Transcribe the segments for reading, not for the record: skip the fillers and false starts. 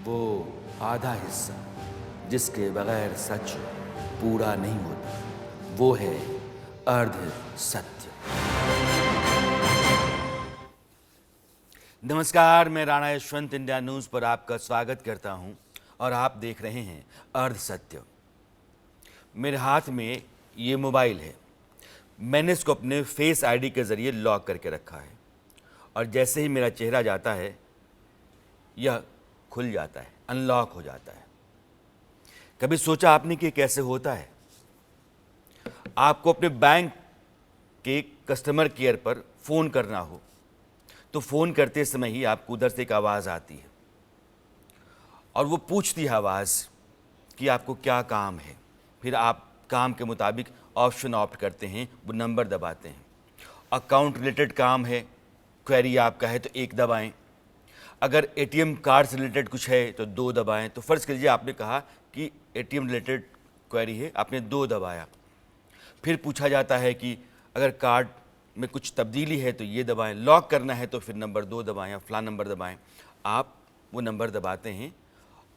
वो आधा हिस्सा जिसके बगैर सच पूरा नहीं होता, वो है अर्ध सत्य। नमस्कार, मैं राणा यशवंत इंडिया न्यूज़ पर आपका स्वागत करता हूं और आप देख रहे हैं अर्ध सत्य। मेरे हाथ में ये मोबाइल है। मैंने इसको अपने फेस आईडी के ज़रिए लॉक करके रखा है और जैसे ही मेरा चेहरा जाता है यह खुल जाता है, अनलॉक हो जाता है। कभी सोचा आपने कि कैसे होता है? आपको अपने बैंक के कस्टमर केयर पर फ़ोन करना हो तो फ़ोन करते समय ही आपको उधर से एक आवाज़ आती है और वो पूछती है आवाज़ कि आपको क्या काम है। फिर आप काम के मुताबिक ऑप्शन ऑप्ट करते हैं, वो नंबर दबाते हैं। अकाउंट रिलेटेड काम है, क्वेरी आपका है तो 1 दबाएं। अगर एटीएम कार्ड से रिलेटेड कुछ है तो 2 दबाएं। तो फ़र्ज़ कीजिए आपने कहा कि एटीएम रिलेटेड क्वेरी है, आपने 2 दबाया। फिर पूछा जाता है कि अगर कार्ड में कुछ तब्दीली है तो ये दबाएं, लॉक करना है तो फिर नंबर 2 दबाएं या फलां नंबर दबाएं। आप वो नंबर दबाते हैं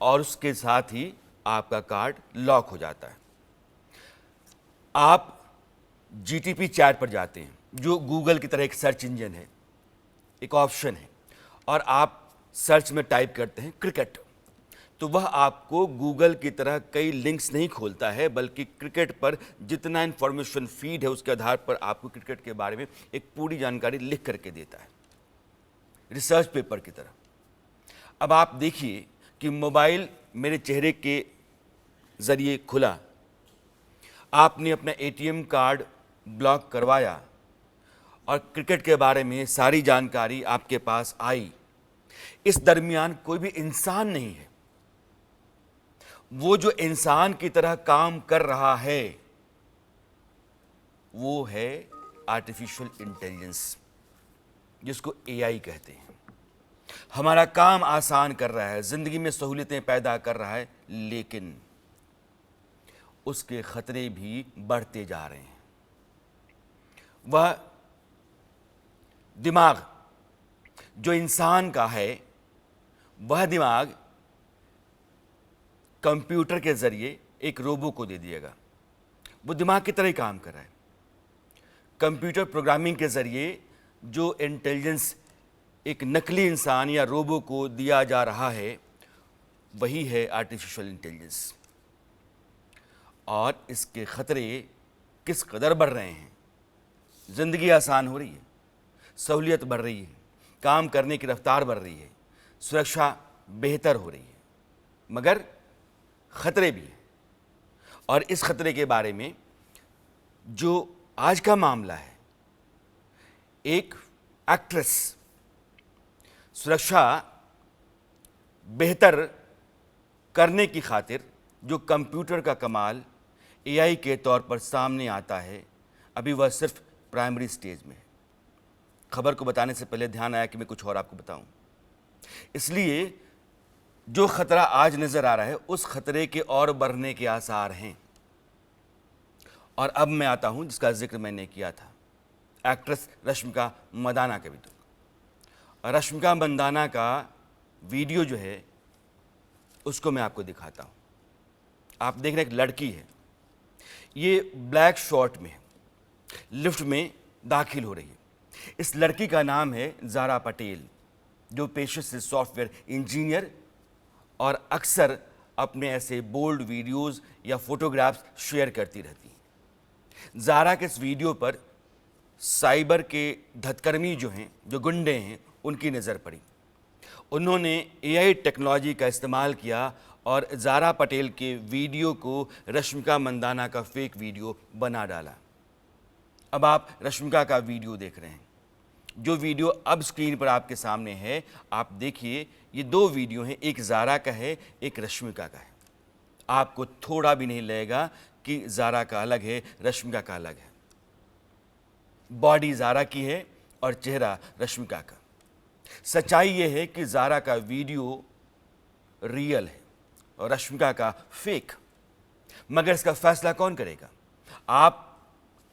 और उसके साथ ही आपका कार्ड लॉक हो जाता है। आप जीटीपी चैट पर जाते हैं, जो गूगल की तरह एक सर्च इंजन है, एक ऑप्शन है, और आप सर्च में टाइप करते हैं क्रिकेट, तो वह आपको गूगल की तरह कई लिंक्स नहीं खोलता है, बल्कि क्रिकेट पर जितना इन्फॉर्मेशन फीड है उसके आधार पर आपको क्रिकेट के बारे में एक पूरी जानकारी लिख करके देता है, रिसर्च पेपर की तरह। अब आप देखिए कि मोबाइल मेरे चेहरे के ज़रिए खुला, आपने अपना एटीएम कार्ड ब्लॉक करवाया और क्रिकेट के बारे में सारी जानकारी आपके पास आई। इस दरमियान कोई भी इंसान नहीं है। वो जो इंसान की तरह काम कर रहा है वो है आर्टिफिशियल इंटेलिजेंस, जिसको एआई कहते हैं। हमारा काम आसान कर रहा है, जिंदगी में सहूलियतें पैदा कर रहा है, लेकिन उसके खतरे भी बढ़ते जा रहे हैं। वह दिमाग जो इंसान का है, वह दिमाग कंप्यूटर के जरिए एक रोबो को दे दिएगा। वो दिमाग की तरह ही काम कर रहा है। कंप्यूटर प्रोग्रामिंग के जरिए जो इंटेलिजेंस एक नकली इंसान या रोबो को दिया जा रहा है, वही है आर्टिफिशियल इंटेलिजेंस। और इसके खतरे किस कदर बढ़ रहे हैं। ज़िंदगी आसान हो रही है, सहूलियत बढ़ रही है, काम करने की रफ्तार बढ़ रही है, सुरक्षा बेहतर हो रही है, मगर खतरे भी हैं। और इस खतरे के बारे में जो आज का मामला है, एक एक्ट्रेस सुरक्षा बेहतर करने की खातिर जो कंप्यूटर का कमाल एआई के तौर पर सामने आता है, अभी वह सिर्फ प्राइमरी स्टेज में है। खबर को बताने से पहले ध्यान आया कि मैं कुछ और आपको बताऊं, इसलिए जो खतरा आज नजर आ रहा है उस खतरे के और बढ़ने के आसार हैं। और अब मैं आता हूं जिसका जिक्र मैंने किया था, एक्ट्रेस रश्मिका मंदाना के भी। तो रश्मिका मंदाना का वीडियो जो है उसको मैं आपको दिखाता हूं। आप देख रहे हैं एक लड़की है, ये ब्लैक शॉर्ट में लिफ्ट में दाखिल हो रही है। इस लड़की का नाम है ज़ारा पटेल, जो पेशे से सॉफ्टवेयर इंजीनियर और अक्सर अपने ऐसे बोल्ड वीडियोस या फोटोग्राफ्स शेयर करती रहती हैं। ज़ारा के इस वीडियो पर साइबर के धतकर्मी जो हैं, जो गुंडे हैं, उनकी नज़र पड़ी। उन्होंने एआई टेक्नोलॉजी का इस्तेमाल किया और ज़ारा पटेल के वीडियो को रश्मिका मंदाना का फेक वीडियो बना डाला। अब आप रश्मिका का वीडियो देख रहे हैं। जो वीडियो अब स्क्रीन पर आपके सामने है, आप देखिए, ये 2 वीडियो हैं, एक ज़ारा का है, एक रश्मिका का है। आपको थोड़ा भी नहीं लगेगा कि ज़ारा का अलग है, रश्मिका का अलग है। बॉडी ज़ारा की है और चेहरा रश्मिका का। सच्चाई ये है कि ज़ारा का वीडियो रियल है और रश्मिका का फेक। मगर इसका फैसला कौन करेगा? आप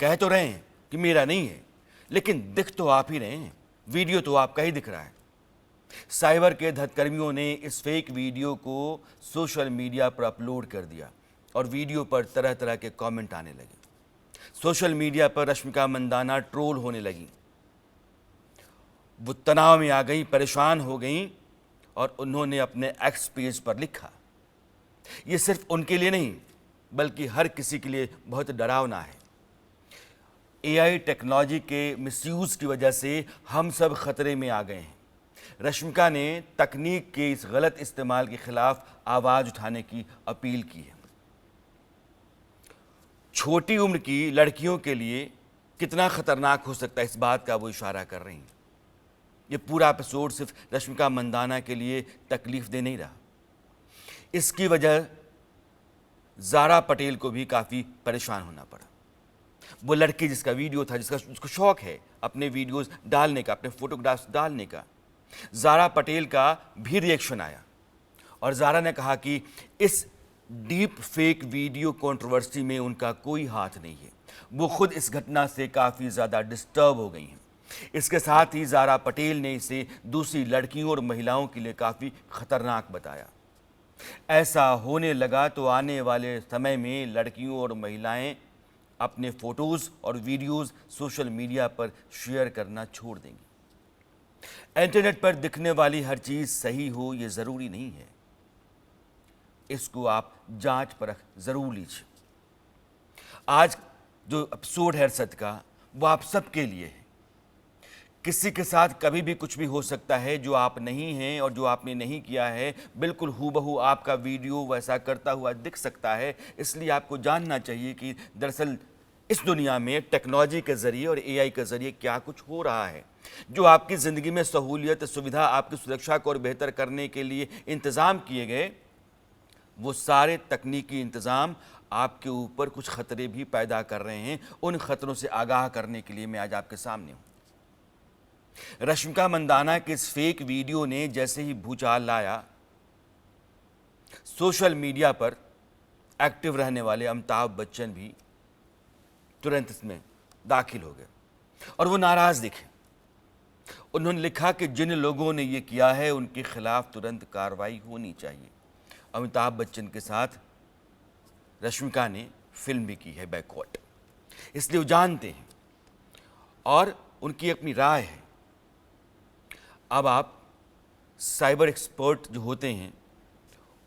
कह तो रहे हैं कि मेरा नहीं है, लेकिन दिख तो आप ही रहे हैं, वीडियो तो आपका ही दिख रहा है। साइबर के धतकर्मियों ने इस फेक वीडियो को सोशल मीडिया पर अपलोड कर दिया और वीडियो पर तरह तरह के कमेंट आने लगे। सोशल मीडिया पर रश्मिका मंदाना ट्रोल होने लगी। वो तनाव में आ गई, परेशान हो गई और उन्होंने अपने एक्स पेज पर लिखा, ये सिर्फ उनके लिए नहीं बल्कि हर किसी के लिए बहुत डरावना है। एआई टेक्नोलॉजी के मिसयूज की वजह से हम सब खतरे में आ गए हैं। रश्मिका ने तकनीक के इस गलत इस्तेमाल के खिलाफ आवाज उठाने की अपील की है। छोटी उम्र की लड़कियों के लिए कितना खतरनाक हो सकता है, इस बात का वो इशारा कर रही हैं। ये पूरा एपिसोड सिर्फ रश्मिका मंदाना के लिए तकलीफ दे नहीं रहा, इसकी वजह ज़ारा पटेल को भी काफ़ी परेशान होना पड़ा। वो लड़की जिसका वीडियो था, जिसको शौक है अपने वीडियोस डालने का, अपने फोटोग्राफ्स डालने का, ज़ारा पटेल का भी रिएक्शन आया और ज़ारा ने कहा कि इस डीप फेक वीडियो कंट्रोवर्सी में उनका कोई हाथ नहीं है। वो खुद इस घटना से काफ़ी ज़्यादा डिस्टर्ब हो गई हैं। इसके साथ ही ज़ारा पटेल ने इसे दूसरी लड़कियों और महिलाओं के लिए काफ़ी खतरनाक बताया। ऐसा होने लगा तो आने वाले समय में लड़कियों और महिलाएं अपने फोटोज़ और वीडियोज़ सोशल मीडिया पर शेयर करना छोड़ देंगी। इंटरनेट पर दिखने वाली हर चीज़ सही हो ये ज़रूरी नहीं है, इसको आप जांच परख ज़रूर लीजिए। आज जो एपिसोड है अरशद का, वो आप सबके लिए है। किसी के साथ कभी भी कुछ भी हो सकता है जो आप नहीं हैं और जो आपने नहीं किया है, बिल्कुल हूबहू आपका वीडियो वैसा करता हुआ दिख सकता है। इसलिए आपको जानना चाहिए कि दरअसल इस दुनिया में टेक्नोलॉजी के ज़रिए और एआई के ज़रिए क्या कुछ हो रहा है। जो आपकी ज़िंदगी में सहूलियत, सुविधा, आपकी सुरक्षा को और बेहतर करने के लिए इंतज़ाम किए गए, वो सारे तकनीकी इंतज़ाम आपके ऊपर कुछ खतरे भी पैदा कर रहे हैं। उन खतरों से आगाह करने के लिए मैं आज आपके सामने हूँ। रश्मिका मंदाना के इस फेक वीडियो ने जैसे ही भूचाल लाया, सोशल मीडिया पर एक्टिव रहने वाले अमिताभ बच्चन भी तुरंत इसमें दाखिल हो गए और वो नाराज़ दिखे। उन्होंने लिखा कि जिन लोगों ने ये किया है उनके खिलाफ तुरंत कार्रवाई होनी चाहिए। अमिताभ बच्चन के साथ रश्मिका ने फिल्म भी की है बैकवर्ड, इसलिए वो जानते हैं और उनकी अपनी राय है। अब आप साइबर एक्सपर्ट जो होते हैं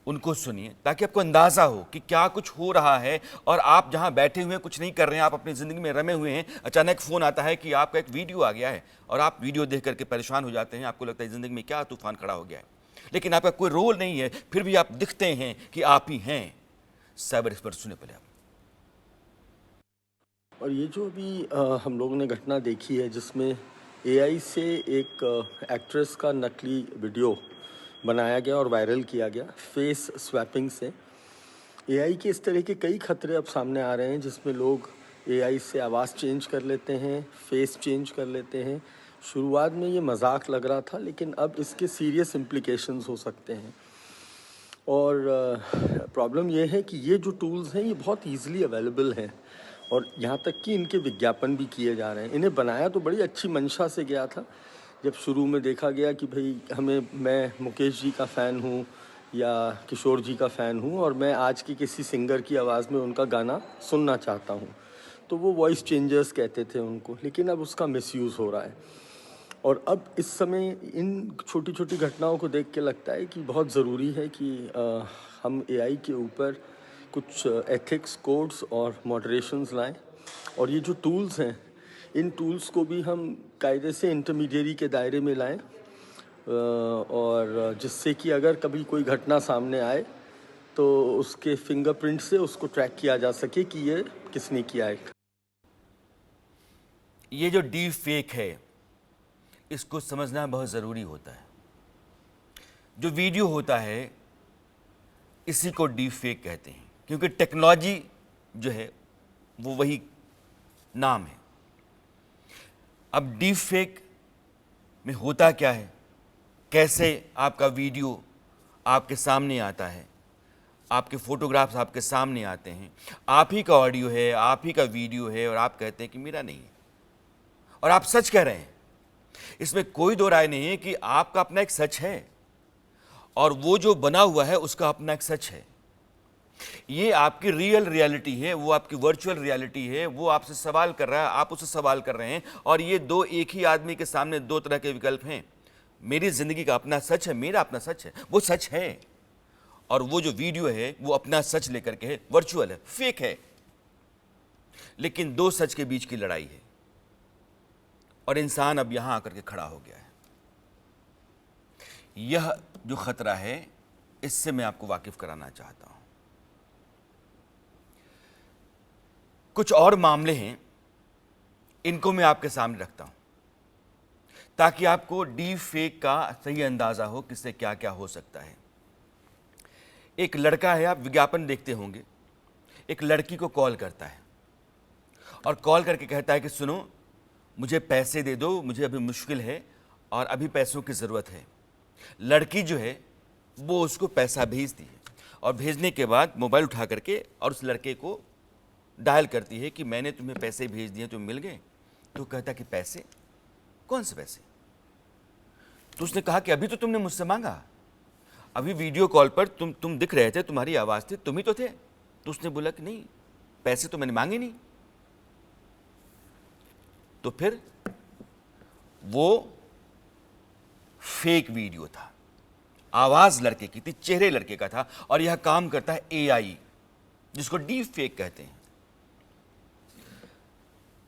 उनको सुनिए ताकि आपको अंदाज़ा हो कि क्या कुछ हो रहा है और आप जहां बैठे हुए हैं कुछ नहीं कर रहे हैं, आप अपनी ज़िंदगी में रमे हुए हैं। अचानक फ़ोन आता है कि आपका एक वीडियो आ गया है और आप वीडियो देख करके परेशान हो जाते हैं। आपको लगता है ज़िंदगी में क्या तूफ़ान खड़ा हो गया है, लेकिन आपका कोई रोल नहीं है, फिर भी आप दिखते हैं कि आप ही हैं साइबर एक्सपर्ट। सुने पहले आप। और ये जो अभी हम लोगों ने घटना देखी है जिसमें एआई से एक एक्ट्रेस का नकली वीडियो बनाया गया और वायरल किया गया फेस स्वैपिंग से, एआई के इस तरह के कई खतरे अब सामने आ रहे हैं जिसमें लोग एआई से आवाज़ चेंज कर लेते हैं, फेस चेंज कर लेते हैं। शुरुआत में ये मजाक लग रहा था लेकिन अब इसके सीरियस इम्प्लिकेशंस हो सकते हैं। और प्रॉब्लम ये है कि ये जो टूल्स हैं ये बहुत ईज़िली अवेलेबल हैं और यहाँ तक कि इनके विज्ञापन भी किए जा रहे हैं। इन्हें बनाया तो बड़ी अच्छी मंशा से गया था। जब शुरू में देखा गया कि भाई मैं मुकेश जी का फ़ैन हूँ या किशोर जी का फ़ैन हूँ और मैं आज की किसी सिंगर की आवाज़ में उनका गाना सुनना चाहता हूँ, तो वो वॉइस चेंजर्स कहते थे उनको, लेकिन अब उसका मिसयूज़ हो रहा है। और अब इस समय इन छोटी छोटी घटनाओं को देख के लगता है कि बहुत ज़रूरी है कि हम एआई के ऊपर कुछ एथिक्स कोड्स और मॉडरेशंस लाएं और ये जो टूल्स हैं इन टूल्स को भी हम कायदे से इंटरमीडियरी के दायरे में लाएं और जिससे कि अगर कभी कोई घटना सामने आए तो उसके फिंगरप्रिंट से उसको ट्रैक किया जा सके कि ये किसने किया है। ये जो डीप फेक है इसको समझना बहुत ज़रूरी होता है। जो वीडियो होता है इसी को डीप फेक कहते हैं क्योंकि टेक्नोलॉजी जो है वो वही नाम है। अब डीप फेक में होता क्या है, कैसे आपका वीडियो आपके सामने आता है, आपके फोटोग्राफ्स आपके सामने आते हैं, आप ही का ऑडियो है, आप ही का वीडियो है और आप कहते हैं कि मेरा नहीं है और आप सच कह रहे हैं। इसमें कोई दो राय नहीं है कि आपका अपना एक सच है और वो जो बना हुआ है उसका अपना एक सच है। ये आपकी रियल रियलिटी है, वो आपकी वर्चुअल रियलिटी है, वो आपसे सवाल कर रहा है, आप उससे सवाल कर रहे हैं, और ये दो एक ही आदमी के सामने दो तरह के विकल्प हैं। मेरी जिंदगी का अपना सच है, मेरा अपना सच है, वो सच है, और वो जो वीडियो है वो अपना सच लेकर के है, वर्चुअल है, फेक है। लेकिन दो सच के बीच की लड़ाई है और इंसान अब यहां आकर के खड़ा हो गया है। यह जो खतरा है इससे मैं आपको वाकिफ कराना चाहता हूं। कुछ और मामले हैं, इनको मैं आपके सामने रखता हूं ताकि आपको डीप फेक का सही अंदाजा हो किससे क्या क्या हो सकता है। एक लड़का है, आप विज्ञापन देखते होंगे, एक लड़की को कॉल करता है और कॉल करके कहता है कि सुनो, मुझे पैसे दे दो, मुझे अभी मुश्किल है और अभी पैसों की ज़रूरत है। लड़की जो है वो उसको पैसा भेजती है और भेजने के बाद मोबाइल उठा करके और उस लड़के को डायल करती है कि मैंने तुम्हें पैसे भेज दिए, तुम मिल गए। तो कहता कि पैसे? कौन से पैसे? तो उसने कहा कि अभी तो तुमने मुझसे मांगा, अभी वीडियो कॉल पर तुम दिख रहे थे, तुम्हारी आवाज़ थी, तुम ही तो थे। तो उसने बोला कि नहीं, पैसे तो मैंने मांगे नहीं। तो फिर वो फेक वीडियो था, आवाज लड़के की थी, चेहरे लड़के का था, और यह काम करता है एआई, जिसको डीप फेक कहते हैं।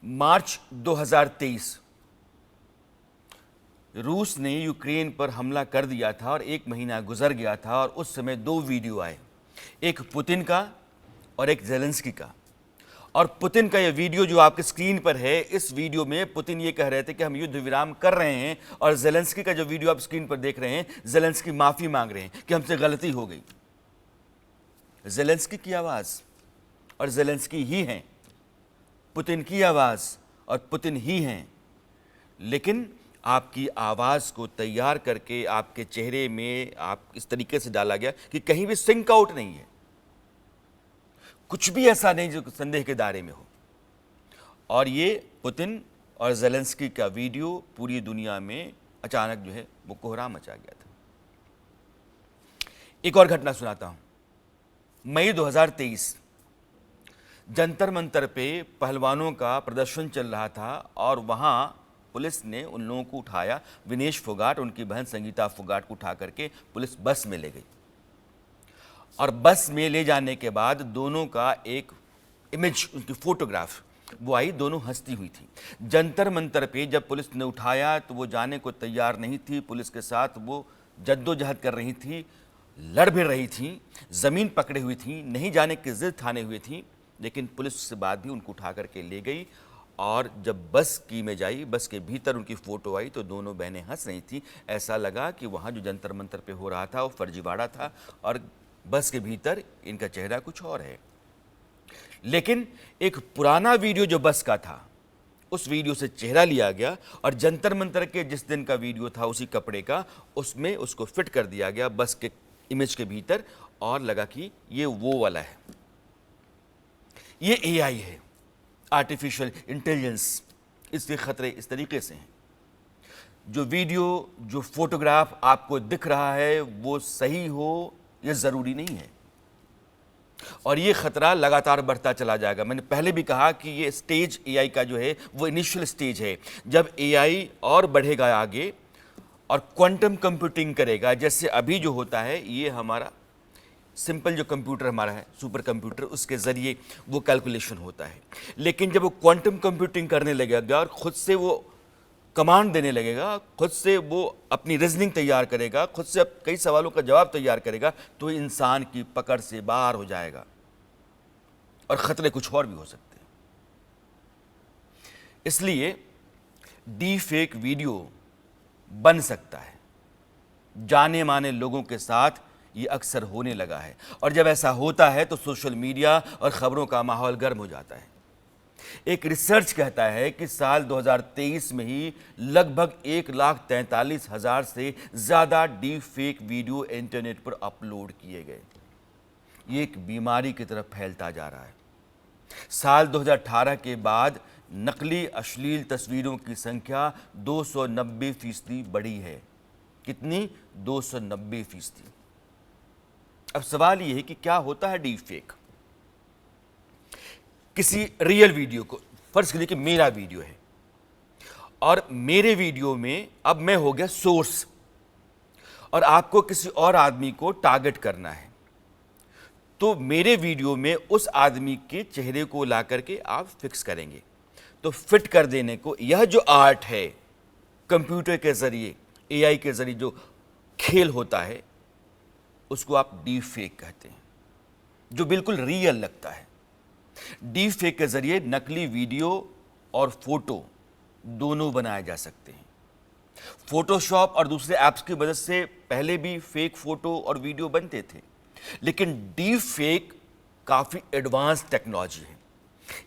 मार्च 2023 रूस ने यूक्रेन पर हमला कर दिया था और एक महीना गुजर गया था और उस समय दो वीडियो आए, एक पुतिन का और एक ज़ेलेंस्की का। और पुतिन का ये वीडियो जो आपके स्क्रीन पर है, इस वीडियो में पुतिन ये कह रहे थे कि हम युद्ध विराम कर रहे हैं, और ज़ेलेंस्की का जो वीडियो आप स्क्रीन पर देख रहे हैं, ज़ेलेंस्की माफ़ी मांग रहे हैं कि हमसे गलती हो गई। ज़ेलेंस्की की आवाज़ और ज़ेलेंस्की ही हैं, पुतिन की आवाज़ और पुतिन ही हैं, लेकिन आपकी आवाज़ को तैयार करके आपके चेहरे में आप इस तरीके से डाला गया कि कहीं भी सिंक आउट नहीं है, कुछ भी ऐसा नहीं जो संदेह के दायरे में हो। और ये पुतिन और ज़ेलेंस्की का वीडियो पूरी दुनिया में अचानक जो है वो कोहराम मचा गया था। एक और घटना सुनाता हूं। मई 2023 जंतर मंतर पे पहलवानों का प्रदर्शन चल रहा था और वहां पुलिस ने उन लोगों को उठाया। विनेश फोगाट, उनकी बहन संगीता फोगाट को उठा करके पुलिस बस में ले गई, और बस में ले जाने के बाद दोनों का एक इमेज, उनकी फोटोग्राफ वो आई, दोनों हंसती हुई थी। जंतर मंतर पे जब पुलिस ने उठाया तो वो जाने को तैयार नहीं थी, पुलिस के साथ वो जद्दोजहद कर रही थी, लड़ भी रही थी, ज़मीन पकड़े हुई थी, नहीं जाने की जिद ठाने हुई थी, लेकिन पुलिस उसके बाद भी उनको उठा करके ले गई। और जब बस की में जाई, बस के भीतर उनकी फ़ोटो आई तो दोनों बहनें हंस रही थी। ऐसा लगा कि वहाँ जो जंतर मंतर पे हो रहा था वो फर्जीवाड़ा था और बस के भीतर इनका चेहरा कुछ और है। लेकिन एक पुराना वीडियो जो बस का था, उस वीडियो से चेहरा लिया गया और जंतर मंतर के जिस दिन का वीडियो था उसी कपड़े का, उसमें उसको फिट कर दिया गया बस के इमेज के भीतर, और लगा कि ये वो वाला है। ये एआई है, आर्टिफिशियल इंटेलिजेंस। इसके खतरे इस तरीके से हैं, जो वीडियो, जो फोटोग्राफ आपको दिख रहा है वो सही हो ये ज़रूरी नहीं है, और ये ख़तरा लगातार बढ़ता चला जाएगा। मैंने पहले भी कहा कि ये स्टेज एआई का जो है वो इनिशियल स्टेज है। जब एआई और बढ़ेगा आगे और क्वांटम कंप्यूटिंग करेगा, जैसे अभी जो होता है, ये हमारा सिंपल जो कंप्यूटर हमारा है, सुपर कंप्यूटर, उसके ज़रिए वो कैलकुलेशन होता है। लेकिन जब वो क्वांटम कंप्यूटिंग करने लगेगा और ख़ुद से वो कमांड देने लगेगा, खुद से वो अपनी रीजनिंग तैयार करेगा, खुद से कई सवालों का जवाब तैयार करेगा, तो इंसान की पकड़ से बाहर हो जाएगा और ख़तरे कुछ और भी हो सकते हैं। इसलिए डीप फेक वीडियो बन सकता है, जाने माने लोगों के साथ ये अक्सर होने लगा है, और जब ऐसा होता है तो सोशल मीडिया और ख़बरों का माहौल गर्म हो जाता है। एक रिसर्च कहता है कि साल 2023 में ही लगभग 1,43,000 से ज़्यादा डीप फेक वीडियो इंटरनेट पर अपलोड किए गए। ये एक बीमारी की तरफ फैलता जा रहा है। साल 2018 के बाद नकली अश्लील तस्वीरों की संख्या 290% बढ़ी है। कितनी? 290%। अब सवाल यह है कि क्या होता है डीप फेक। किसी रियल वीडियो को फर्ज कीजिए कि मेरा वीडियो है और मेरे वीडियो में अब मैं हो गया सोर्स और आपको किसी और आदमी को टारगेट करना है, तो मेरे वीडियो में उस आदमी के चेहरे को ला करके आप फिक्स करेंगे। तो फिट कर देने को, यह जो आर्ट है कंप्यूटर के जरिए, एआई के जरिए जो खेल होता है, उसको आप डीप फेक कहते हैं, जो बिल्कुल रियल लगता है। डीप फेक के जरिए नकली वीडियो और फोटो दोनों बनाए जा सकते हैं। फोटोशॉप और दूसरे ऐप्स की मदद से पहले भी फेक फोटो और वीडियो बनते थे, लेकिन डीप फेक काफ़ी एडवांस टेक्नोलॉजी है।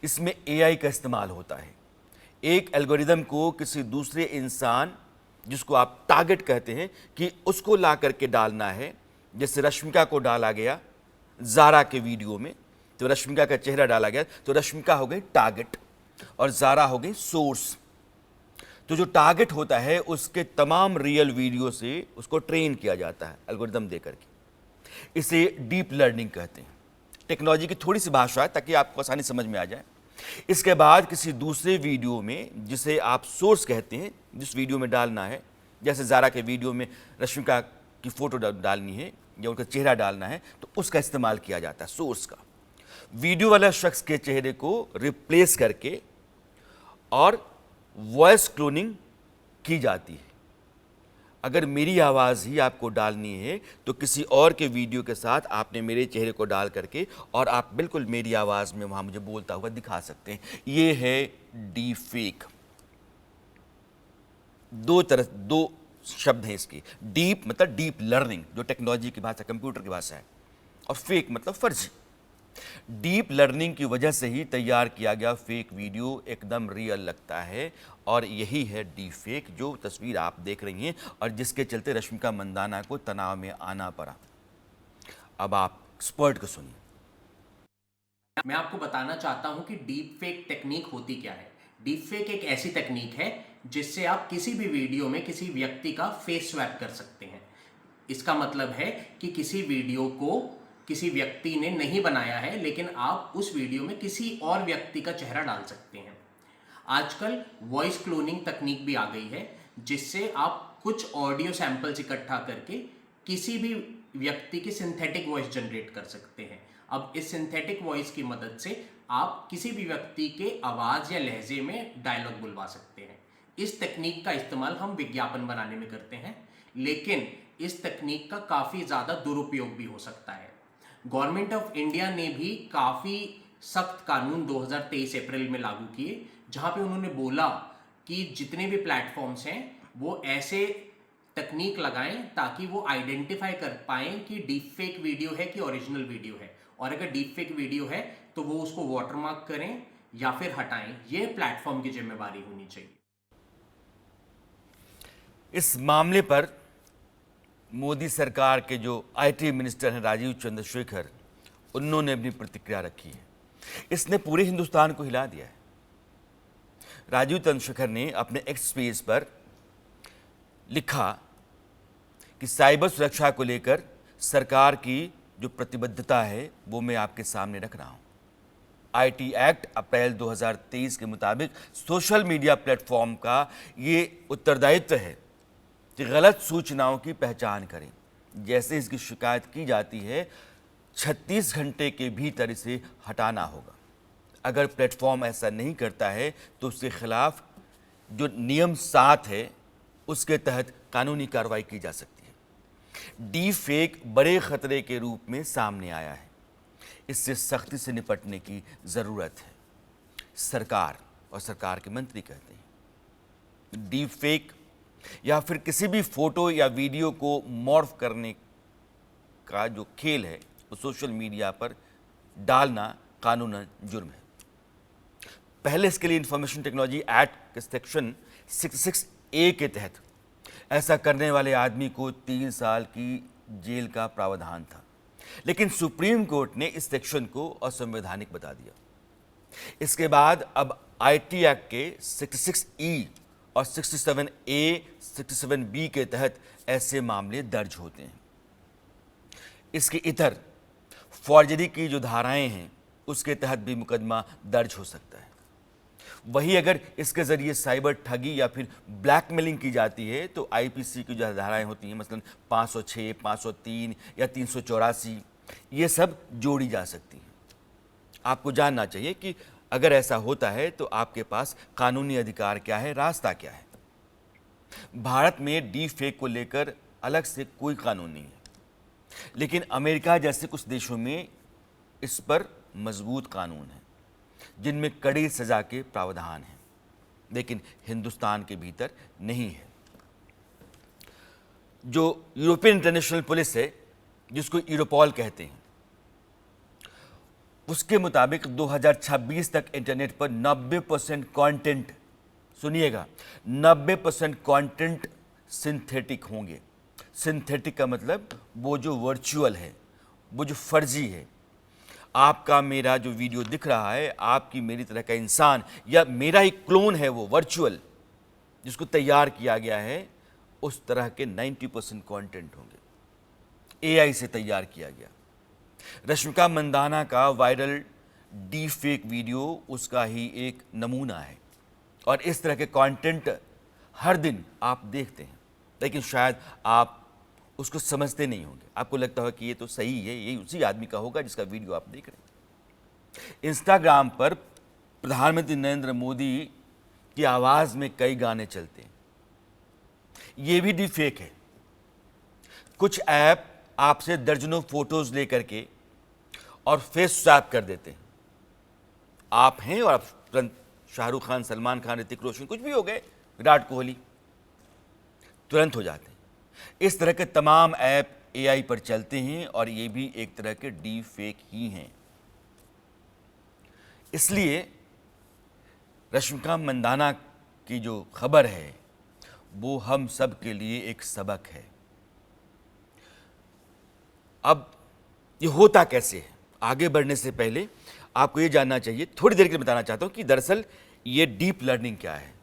इसमें एआई का इस्तेमाल होता है। एक एल्गोरिदम को किसी दूसरे इंसान, जिसको आप टारगेट कहते हैं, कि उसको ला करके डालना है। जैसे रश्मिका को डाला गया ज़ारा के वीडियो में, तो रश्मिका का चेहरा डाला गया, तो रश्मिका हो गई टारगेट और ज़ारा हो गई सोर्स। तो जो टारगेट होता है उसके तमाम रियल वीडियो से उसको ट्रेन किया जाता है एल्गोरिदम दे करके। इसे डीप लर्निंग कहते हैं। टेक्नोलॉजी की थोड़ी सी भाषा है ताकि आपको आसानी समझ में आ जाए। इसके बाद किसी दूसरे वीडियो में, जिसे आप सोर्स कहते हैं, जिस वीडियो में डालना है, जैसे ज़ारा के वीडियो में रश्मिका की फ़ोटो डालनी है या उनका चेहरा डालना है, तो उसका इस्तेमाल किया जाता है सोर्स का। वीडियो वाला शख्स के चेहरे को रिप्लेस करके और वॉइस क्लोनिंग की जाती है। अगर मेरी आवाज़ ही आपको डालनी है तो किसी और के वीडियो के साथ आपने मेरे चेहरे को डाल करके और आप बिल्कुल मेरी आवाज़ में वहाँ मुझे बोलता हुआ दिखा सकते हैं। ये है डीप फेक। दो शब्द हैं इसके। डीप मतलब डीप लर्निंग, जो टेक्नोलॉजी की भाषा, कंप्यूटर की भाषा है, और फेक मतलब फर्जी। डीप लर्निंग की वजह से ही तैयार किया गया फेक वीडियो एकदम रियल लगता है, और यही है डीप फेक, जो तस्वीर आप देख रही हैं और जिसके चलते रश्मिका मंदाना को तनाव में आना पड़ा। अब आप एक्सपर्ट को सुनिए। मैं आपको बताना चाहता हूं कि डीप फेक टेक्निक होती क्या है। डीप फेक एक ऐसी टेक्निक है जिससे आप किसी भी वीडियो में किसी व्यक्ति का फेस स्वैप कर सकते हैं। इसका मतलब है कि किसी वीडियो को किसी व्यक्ति ने नहीं बनाया है, लेकिन आप उस वीडियो में किसी और व्यक्ति का चेहरा डाल सकते हैं। आजकल वॉइस क्लोनिंग तकनीक भी आ गई है, जिससे आप कुछ ऑडियो सैंपल्स इकट्ठा करके किसी भी व्यक्ति की सिंथेटिक वॉइस जनरेट कर सकते हैं। अब इस सिंथेटिक वॉइस की मदद से आप किसी भी व्यक्ति के आवाज़ या लहजे में डायलॉग बुलवा सकते हैं। इस तकनीक का इस्तेमाल हम विज्ञापन बनाने में करते हैं, लेकिन इस तकनीक का काफ़ी ज़्यादा दुरुपयोग भी हो सकता है। गवर्नमेंट ऑफ इंडिया ने भी काफ़ी सख्त कानून 2023 अप्रैल में लागू किए, जहाँ पे उन्होंने बोला कि जितने भी प्लेटफॉर्म्स हैं वो ऐसे तकनीक लगाएं ताकि वो आइडेंटिफाई कर पाएं कि डीप फेक वीडियो है कि ओरिजिनल वीडियो है, और अगर डीप फेक वीडियो है तो वो उसको वाटरमार्क करें या फिर हटाएं। ये प्लेटफॉर्म की जिम्मेवारी होनी चाहिए। इस मामले पर मोदी सरकार के जो आईटी मिनिस्टर हैं राजीव चंद्रशेखर, उन्होंने अपनी प्रतिक्रिया रखी है। इसने पूरे हिंदुस्तान को हिला दिया है। राजीव चंद्रशेखर ने अपने एक्स पेज पर लिखा कि साइबर सुरक्षा को लेकर सरकार की जो प्रतिबद्धता है वो मैं आपके सामने रख रहा हूं। आईटी एक्ट अप्रैल 2023 के मुताबिक सोशल मीडिया प्लेटफॉर्म का ये उत्तरदायित्व है कि गलत सूचनाओं की पहचान करें। जैसे इसकी शिकायत की जाती है 36 घंटे के भीतर इसे हटाना होगा। अगर प्लेटफॉर्म ऐसा नहीं करता है तो उसके खिलाफ जो नियम 7 है उसके तहत कानूनी कार्रवाई की जा सकती है। डीप फेक बड़े खतरे के रूप में सामने आया है। इससे सख्ती से निपटने की ज़रूरत है। सरकार और सरकार के मंत्री कहते हैं डीप फेक या फिर किसी भी फोटो या वीडियो को मॉर्फ करने का जो खेल है वो सोशल मीडिया पर डालना कानूनन जुर्म है। पहले इसके लिए इंफॉर्मेशन टेक्नोलॉजी एक्ट के सेक्शन 66A के तहत ऐसा करने वाले आदमी को 3 साल की जेल का प्रावधान था, लेकिन सुप्रीम कोर्ट ने इस सेक्शन को असंवैधानिक बता दिया। इसके बाद अब आईटी एक्ट के 66E और 67A, 67B के तहत ऐसे मामले दर्ज होते हैं। इसके इतर फॉर्जरी की जो धाराएं हैं उसके तहत भी मुकदमा दर्ज हो सकता है। वही अगर इसके जरिए साइबर ठगी या फिर ब्लैकमेलिंग की जाती है तो आईपीसी की जो धाराएं होती हैं, मसलन 506, 503 या 384, ये सब जोड़ी जा सकती हैं। आपको जानना चाहिए कि अगर ऐसा होता है तो आपके पास कानूनी अधिकार क्या है, रास्ता क्या है। भारत में डीप फेक को लेकर अलग से कोई कानून नहीं है, लेकिन अमेरिका जैसे कुछ देशों में इस पर मजबूत कानून है जिनमें कड़ी सजा के प्रावधान हैं, लेकिन हिंदुस्तान के भीतर नहीं है। जो यूरोपियन इंटरनेशनल पुलिस है, जिसको यूरोपॉल कहते हैं, उसके मुताबिक 2026 तक इंटरनेट पर 90% कंटेंट, सुनिएगा, 90% कंटेंट सिंथेटिक होंगे। सिंथेटिक का मतलब वो जो वर्चुअल है, वो जो फर्जी है। आपका मेरा जो वीडियो दिख रहा है, आपकी मेरी तरह का इंसान या मेरा ही क्लोन है, वो वर्चुअल जिसको तैयार किया गया है, उस तरह के 90% कंटेंट होंगे, एआई से तैयार किया गया। रश्मिका मंदाना का वायरल डीप फेक वीडियो उसका ही एक नमूना है और इस तरह के कंटेंट हर दिन आप देखते हैं, लेकिन शायद आप उसको समझते नहीं होंगे। आपको लगता होगा कि ये तो सही है, ये उसी आदमी का होगा जिसका वीडियो आप देख रहे हैं। इंस्टाग्राम पर प्रधानमंत्री नरेंद्र मोदी की आवाज़ में कई गाने चलते हैं, ये भी डीप फेक है। कुछ ऐप आपसे दर्जनों फोटोज लेकर के और फेस स्वैप कर देते हैं। आप हैं और आप तुरंत शाहरुख खान, सलमान खान, ऋतिक रोशन, कुछ भी हो गए, विराट कोहली, तुरंत हो जाते हैं। इस तरह के तमाम ऐप एआई पर चलते हैं और ये भी एक तरह के डीप फेक ही हैं। इसलिए रश्मिका मंदाना की जो खबर है वो हम सब के लिए एक सबक है। अब ये होता कैसे है, आगे बढ़ने से पहले आपको ये जानना चाहिए, थोड़ी देर के लिए बताना चाहता हूं कि दरअसल ये डीप लर्निंग क्या है।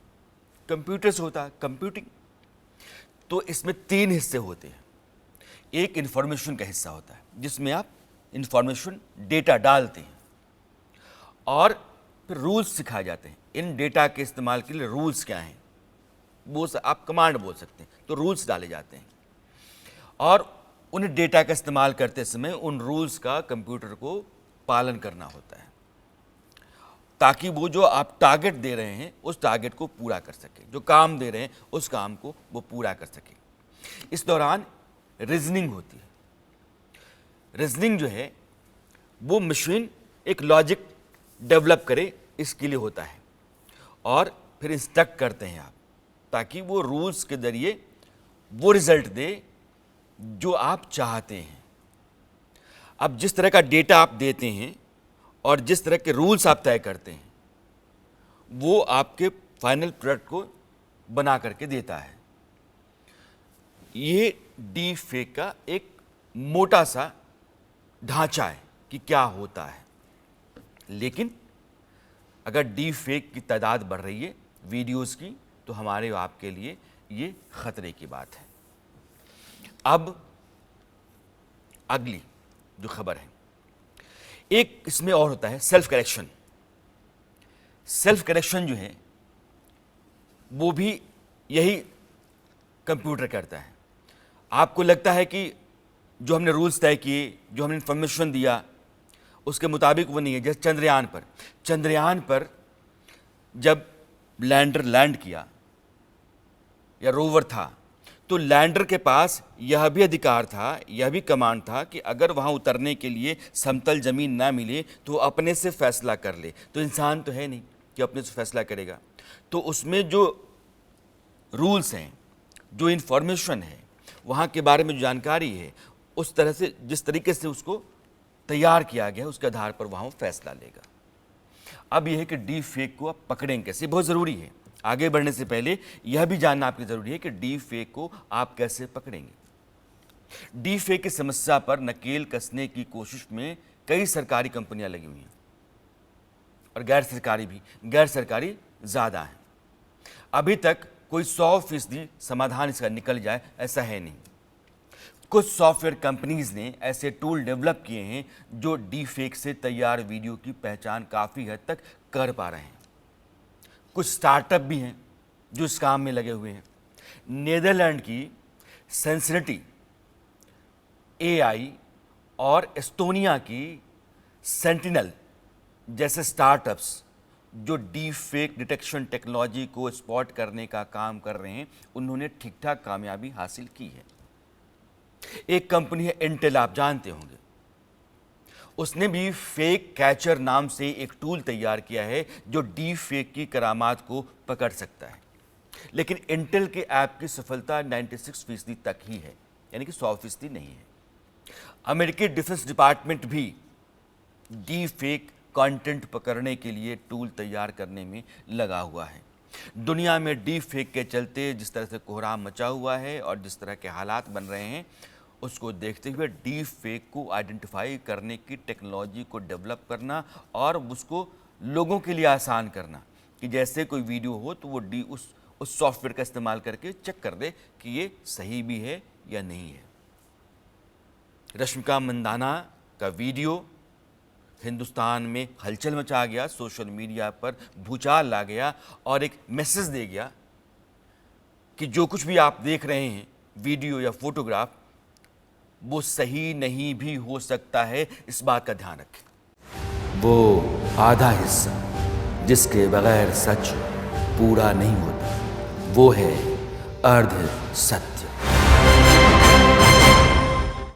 कंप्यूटर से होता है कंप्यूटिंग, तो इसमें 3 हिस्से होते हैं। एक इंफॉर्मेशन का हिस्सा होता है जिसमें आप इंफॉर्मेशन, डेटा डालते हैं और फिर रूल्स सिखाए जाते हैं। इन डेटा के इस्तेमाल के लिए रूल्स क्या हैं, वो आप कमांड बोल सकते हैं, तो रूल्स डाले जाते हैं और उन डेटा का इस्तेमाल करते समय उन रूल्स का कंप्यूटर को पालन करना होता है ताकि वो जो आप टारगेट दे रहे हैं उस टारगेट को पूरा कर सके, जो काम दे रहे हैं उस काम को वो पूरा कर सके। इस दौरान रीजनिंग होती है। रीजनिंग जो है वो मशीन एक लॉजिक डेवलप करे इसके लिए होता है और फिर इंस्ट्रक्ट करते हैं आप ताकि वो रूल्स के जरिए वो रिजल्ट दे जो आप चाहते हैं। अब जिस तरह का डेटा आप देते हैं और जिस तरह के रूल्स आप तय करते हैं वो आपके फाइनल प्रोडक्ट को बना करके देता है। ये डीप फेक का एक मोटा सा ढांचा है कि क्या होता है, लेकिन अगर डीप फेक की तादाद बढ़ रही है वीडियोस की तो हमारे आपके लिए ये खतरे की बात है। अब अगली जो खबर है, एक इसमें और होता है सेल्फ करेक्शन। सेल्फ करेक्शन जो है वो भी यही कंप्यूटर करता है। आपको लगता है कि जो हमने रूल्स तय किए, जो हमने इंफॉर्मेशन दिया उसके मुताबिक वो नहीं है। जैसे चंद्रयान पर जब लैंडर लैंड किया या रोवर था तो लैंडर के पास यह भी अधिकार था, यह भी कमांड था कि अगर वहाँ उतरने के लिए समतल ज़मीन ना मिले तो अपने से फैसला कर ले। तो इंसान तो है नहीं कि अपने से फैसला करेगा, तो उसमें जो रूल्स हैं, जो इन्फॉर्मेशन है, वहाँ के बारे में जो जानकारी है, उस तरह से जिस तरीके से उसको तैयार किया गया उसके आधार पर वहाँ वो फैसला लेगा। अब यह है कि डीप फेक को आप पकड़ेंगे कैसे, बहुत ज़रूरी है। आगे बढ़ने से पहले यह भी जानना आपकी ज़रूरी है कि डीप फेक को आप कैसे पकड़ेंगे। डीप फेक की समस्या पर नकेल कसने की कोशिश में कई सरकारी कंपनियां लगी हुई हैं और गैर सरकारी ज़्यादा हैं। अभी तक कोई 100% समाधान इसका निकल जाए ऐसा है नहीं। कुछ सॉफ्टवेयर कंपनीज ने ऐसे टूल डेवलप किए हैं जो डीफेक से तैयार वीडियो की पहचान काफ़ी हद तक कर पा रहे हैं। कुछ स्टार्टअप भी हैं जो इस काम में लगे हुए हैं। नीदरलैंड की सेंसिनिटी AI और एस्टोनिया की सेंटिनल जैसे स्टार्टअप्स जो डीप फेक डिटेक्शन टेक्नोलॉजी को स्पॉट करने का काम कर रहे हैं, उन्होंने ठीक ठाक कामयाबी हासिल की है। एक कंपनी है इंटेल, आप जानते होंगे। उसने भी फेक कैचर नाम से एक टूल तैयार किया है जो डीप फेक की करामात को पकड़ सकता है। लेकिन इंटेल के ऐप की सफलता 96% तक ही है, यानी कि 100% नहीं है। अमेरिकी डिफेंस डिपार्टमेंट भी डीप फेक कंटेंट पकड़ने के लिए टूल तैयार करने में लगा हुआ है। दुनिया में डीप फेक के चलते जिस तरह से कोहराम मचा हुआ है और जिस तरह के हालात बन रहे हैं, उसको देखते हुए डीप फेक को आइडेंटिफाई करने की टेक्नोलॉजी को डेवलप करना और उसको लोगों के लिए आसान करना कि जैसे कोई वीडियो हो तो वो उस सॉफ्टवेयर का इस्तेमाल करके चेक कर दे कि ये सही भी है या नहीं है। रश्मिका मंदाना का वीडियो हिंदुस्तान में हलचल मचा गया, सोशल मीडिया पर भूचाल ला गया और एक मैसेज दे गया कि जो कुछ भी आप देख रहे हैं वीडियो या फोटोग्राफ, वो सही नहीं भी हो सकता है, इस बात का ध्यान रखें। वो आधा हिस्सा जिसके बगैर सच पूरा नहीं होता, वो है अर्ध सत्य।